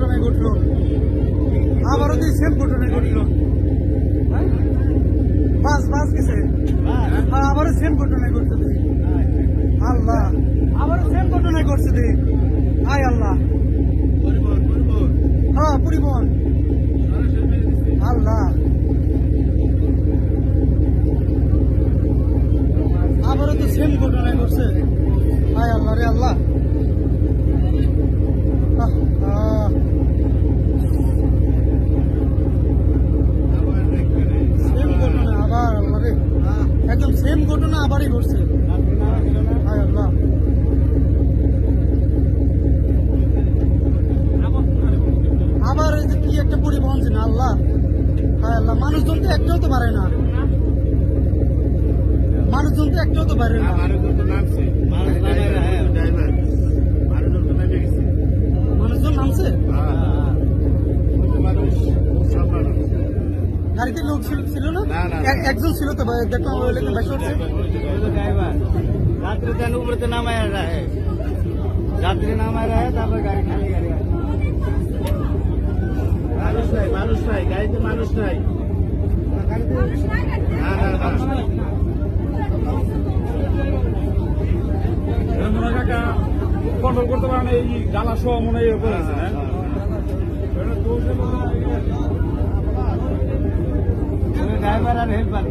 ঘটনায় ঘটলো, আবারও তুই সেম ঘটনায় ঘটলো। বাস গেছে, আবারও সেম ঘটনায় ঘটছে তুই। আল্লাহ, আবারও সেম ঘটনায় ঘটছে তুই। আয় আল্লাহ, হ্যাঁ পরিবহন। আল্লাহ, আবারও তো সেম ঘটনায় ঘটছে। আয় আল্লাহ রে আল্লাহ। সেম ঘটনা আবার, আল্লাহ রে, একদম সেম ঘটনা আবারই ঘটছে। আয় আল্লাহ, আবার এই যে কি একটা পরিবহন ছিল। আল্লাহ, হায় আল্লাহ, মানুষজন তো একটাও তো পারে না, মানুষজন তো একটাও তো পারে না। মানুষজন নামছে, গাড়িতে লোক ছিল না, একজন ছিল তো দেখলাম বেশি উঠছে। रात्रि ऊपर तो नाम आया रहा है, रात्रि नाम आ रहा है, तब गाड़ी खाली गाड़ी মানুষ নাই গাড়িতে মানুষ নাই। কাকা কন্ট্রোল করতে পারে না, এই জ্বালা সহ মনে হয় করেছে। ড্রাইভার আর হেল্পার